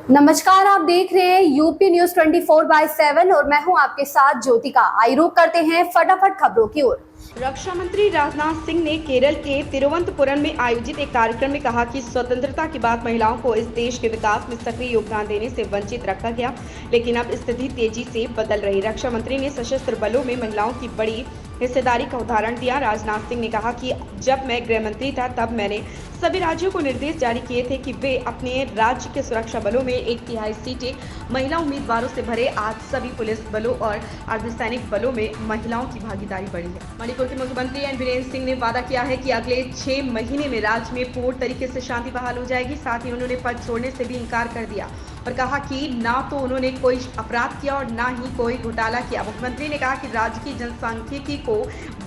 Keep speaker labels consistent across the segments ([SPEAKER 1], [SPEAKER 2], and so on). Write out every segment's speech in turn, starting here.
[SPEAKER 1] नमस्कार, आप देख रहे हैं यूपी न्यूज 24/7 और मैं हूं आपके साथ ज्योतिका। आई रुख करते हैं फटाफट खबरों की ओर।
[SPEAKER 2] रक्षा मंत्री राजनाथ सिंह ने केरल के तिरुवनंतपुरम में आयोजित एक कार्यक्रम में कहा कि स्वतंत्रता के बाद महिलाओं को इस देश के विकास में सक्रिय योगदान देने से वंचित रखा गया, लेकिन अब स्थिति तेजी से बदल रही। रक्षा मंत्री ने सशस्त्र बलों में महिलाओं की बड़ी हिस्सेदारी का उदाहरण दिया। राजनाथ सिंह ने कहा कि जब मैं गृह मंत्री था तब मैंने सभी राज्यों को निर्देश जारी किए थे कि वे अपने राज्य के सुरक्षा बलों में 1/3 सीटें महिला उम्मीदवारों से भरे। आज सभी पुलिस बलों और अर्धसैनिक बलों में महिलाओं की भागीदारी बढ़ी है। मणिपुर के मुख्यमंत्री एन बीरेन सिंह ने वादा किया है कि अगले 6 महीने में राज्य में पूर्ण तरीके से शांति बहाल हो जाएगी। साथ ही उन्होंने पद छोड़ने से भी इनकार कर दिया और कहा कि ना तो उन्होंने कोई अपराध किया और ना ही कोई घोटाला किया। मुख्यमंत्री ने कहा कि राज्य की जनसांख्यिकी को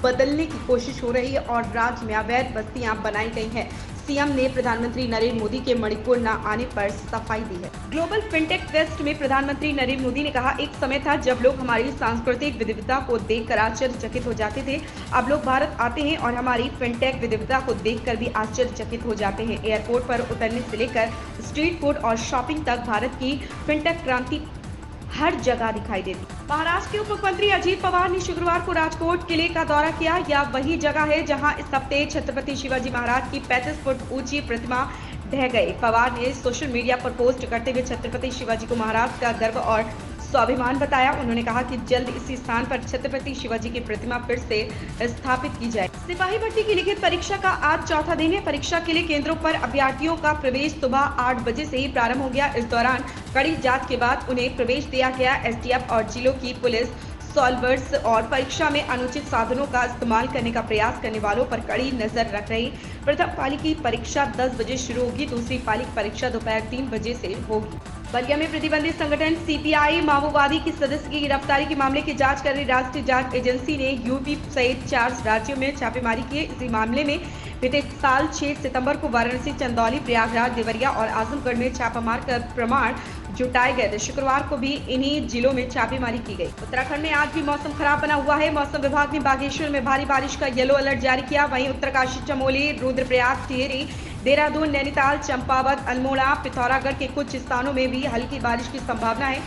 [SPEAKER 2] बदलने की कोशिश हो रही है और राज्य में अवैध बस्तियां बनाई गई हैं। सीएम ने प्रधानमंत्री नरेंद्र मोदी के मणिपुर न आने पर सफाई दी है। ग्लोबल फिनटेक फेस्ट में प्रधानमंत्री नरेंद्र मोदी ने कहा, एक समय था जब लोग हमारी सांस्कृतिक विविधता को देखकर आश्चर्यचकित हो जाते थे। अब लोग भारत आते हैं और हमारी फिनटेक विविधता को देखकर भी आश्चर्यचकित हो जाते हैं। एयरपोर्ट पर उतरने से लेकर स्ट्रीट फूड और शॉपिंग तक भारत की फिनटेक क्रांति हर जगह दिखाई देती। महाराष्ट्र के उप मुख्यमंत्री अजीत पवार ने शुक्रवार को राजकोट किले का दौरा किया। यह वही जगह है जहां इस हफ्ते छत्रपति शिवाजी महाराज की 35 फुट ऊंची प्रतिमा ढह गई। पवार ने सोशल मीडिया पर पोस्ट करते हुए छत्रपति शिवाजी को महाराष्ट्र का गर्व और स्वाभिमान बताया। उन्होंने कहा कि जल्द इसी स्थान पर छत्रपति शिवाजी की प्रतिमा फिर से स्थापित की जाए। सिपाही भर्ती की लिखित परीक्षा का आज चौथा दिन है। परीक्षा के लिए केंद्रों पर अभ्यर्थियों का प्रवेश सुबह 8 बजे से ही प्रारंभ हो गया। इस दौरान कड़ी जांच के बाद उन्हें प्रवेश दिया गया। एसटीएफ और जिलों की पुलिस सॉल्वर्स और परीक्षा में अनुचित साधनों का इस्तेमाल करने का प्रयास करने वालों पर कड़ी नजर रख रही। प्रथम पाली की परीक्षा 10 बजे शुरू होगी, दूसरी पाली की परीक्षा दोपहर 3 बजे से होगी। बलिया में प्रतिबंधित संगठन सीपीआई माओवादी की सदस्य की गिरफ्तारी के मामले की जांच कर रही राष्ट्रीय जांच एजेंसी ने यूपी सहित 4 राज्यों में छापेमारी की। इसी मामले में बीते साल 6 सितंबर को वाराणसी, चंदौली, प्रयागराज, देवरिया और आजमगढ़ में छापा मारकर प्रमाण जुटाए गए थे। शुक्रवार को भी इन्हीं जिलों में छापेमारी की गई। उत्तराखंड में आज भी मौसम खराब बना हुआ है। मौसम विभाग ने बागेश्वर में भारी बारिश का येलो अलर्ट जारी किया। वहीं उत्तरकाशी, चमोली, रुद्रप्रयाग, टिहरी, देहरादून, नैनीताल, चंपावत, अल्मोड़ा, पिथौरागढ़ के कुछ स्थानों में भी हल्की बारिश की संभावना है।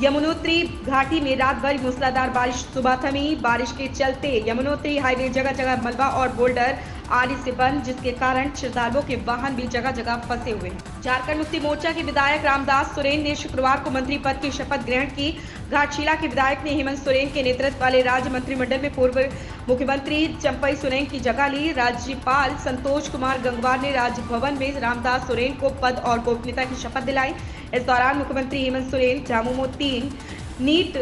[SPEAKER 2] यमुनोत्री घाटी में रात भर मूसलाधार बारिश सुबह थमी। बारिश के चलते यमुनोत्री हाईवे जगह जगह मलबा और बोल्डर आने से बंद, जिसके कारण श्रद्धालुओं के वाहन भी जगह जगह फंसे हुए हैं। झारखंड मुक्ति मोर्चा के विधायक रामदास सोरेन ने शुक्रवार को मंत्री पद की शपथ ग्रहण की। घाटशिला के विधायक ने हेमंत सोरेन के नेतृत्व वाले राज्य मंत्रिमंडल में पूर्व मुख्यमंत्री चंपई सोरेन की जगह ली। राज्यपाल संतोष कुमार गंगवार ने राजभवन में रामदास सोरेन को पद और गोपनीयता की शपथ दिलाई। इस दौरान मुख्यमंत्री हेमंत सोरेन, झामुमो 3 नीट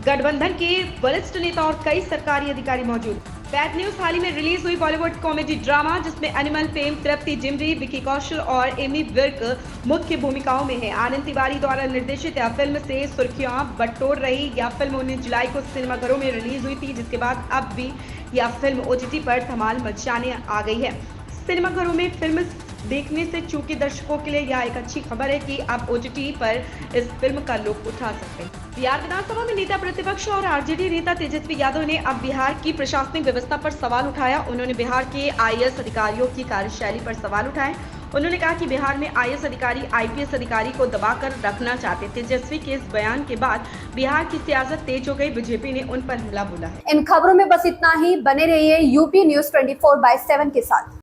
[SPEAKER 2] गठबंधन के वरिष्ठ नेता और कई सरकारी अधिकारी मौजूद। बैड न्यूज हाल ही में रिलीज हुई बॉलीवुड कॉमेडी ड्रामा जिसमें एनिमल फेम तृप्ति जिमरी, विकी कौशल और एमी विर्क मुख्य भूमिकाओं में है। आनंद तिवारी द्वारा निर्देशित यह फिल्म से सुर्खियां बटोर रही। यह फिल्म 19 जुलाई को सिनेमाघरों में रिलीज हुई थी, जिसके बाद अब भी यह फिल्म ओटीटी पर धमाल मचाने आ गई है। सिनेमाघरों में फिल्म देखने से चूके दर्शकों के लिए यह एक अच्छी खबर है कि आप ओटीटी पर इस फिल्म का लुत्फ उठा सकते हैं। बिहार विधानसभा में नेता प्रतिपक्ष और आरजेडी नेता तेजस्वी यादव ने अब बिहार की प्रशासनिक व्यवस्था पर सवाल उठाया। उन्होंने बिहार के आईएएस अधिकारियों की कार्यशैली पर सवाल उठाए। उन्होंने कहा कि बिहार में आईएएस अधिकारी आईपीएस अधिकारी को दबाकर रखना चाहते। तेजस्वी के इस बयान के बाद बिहार की सियासत तेज हो गई। बीजेपी ने उन पर हमला बोला है।
[SPEAKER 1] इन खबरों में बस इतना ही। बने रहिए यूपी न्यूज 24/7 के साथ।